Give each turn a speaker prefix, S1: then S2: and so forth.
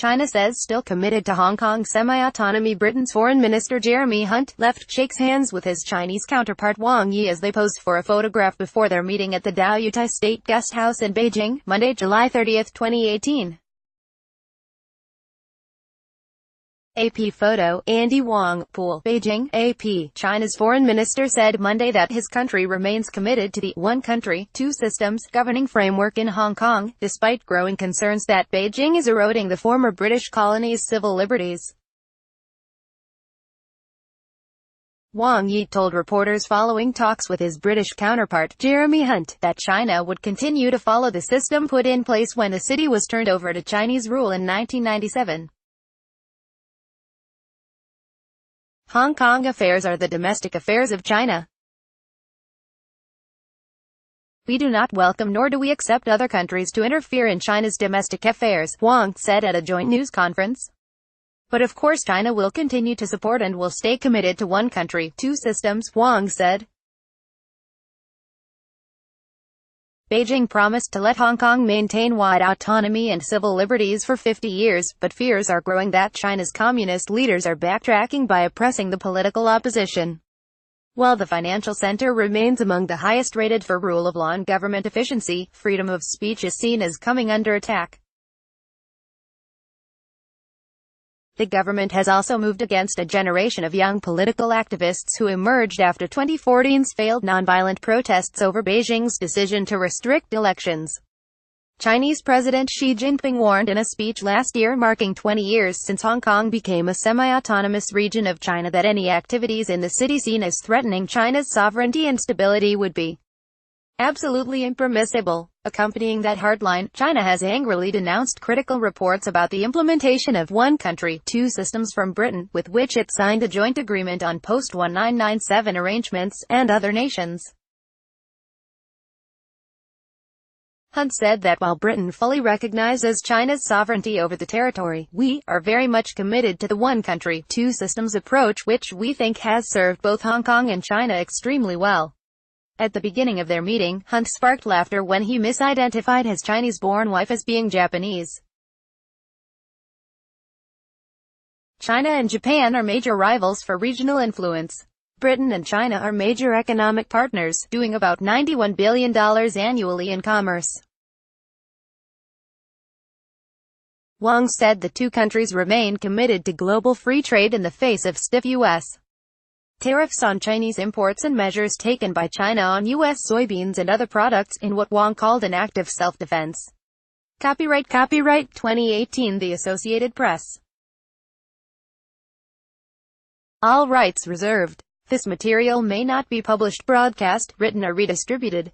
S1: China says still committed to Hong Kong semi-autonomy. Britain's Foreign Minister Jeremy Hunt shakes hands with his Chinese counterpart Wang Yi as they posed for a photograph before their meeting at the Diaoyutai State Guest House in Beijing, Monday, July 30, 2018. AP photo, Andy Wang, Pool, Beijing, AP. China's foreign minister said Monday that his country remains committed to the one country, two systems governing framework in Hong Kong, despite growing concerns that Beijing is eroding the former British colony's civil liberties. Wang Yi told reporters following talks with his British counterpart, Jeremy Hunt, that China would continue to follow the system put in place when the city was turned over to Chinese rule in 1997. Hong Kong affairs are the domestic affairs of China. We do not welcome nor do we accept other countries to interfere in China's domestic affairs, Wang said at a joint news conference. But of course China will continue to support and will stay committed to one country, two systems, Wang said. Beijing promised to let Hong Kong maintain wide autonomy and civil liberties for 50 years, but fears are growing that China's communist leaders are backtracking by oppressing the political opposition. While the financial center remains among the highest rated for rule of law and government efficiency, freedom of speech is seen as coming under attack. The government has also moved against a generation of young political activists who emerged after 2014's failed nonviolent protests over Beijing's decision to restrict elections. Chinese President Xi Jinping warned in a speech last year marking 20 years since Hong Kong became a semi-autonomous region of China that any activities in the city seen as threatening China's sovereignty and stability would be absolutely impermissible. Accompanying that hardline, China has angrily denounced critical reports about the implementation of one country, two systems from Britain, with which it signed a joint agreement on post-1997 arrangements, and other nations. Hunt said that while Britain fully recognizes China's sovereignty over the territory, we are very much committed to the one country, two systems approach which we think has served both Hong Kong and China extremely well. At the beginning of their meeting, Hunt sparked laughter when he misidentified his Chinese-born wife as being Japanese. China and Japan are major rivals for regional influence. Britain and China are major economic partners, doing about $91 billion annually in commerce. Wang said the two countries remain committed to global free trade in the face of stiff U.S. tariffs on Chinese imports and measures taken by China on U.S. soybeans and other products, in what Wang called an act of self-defense. Copyright 2018 The Associated Press. All rights reserved. This material may not be published, broadcast, written or redistributed.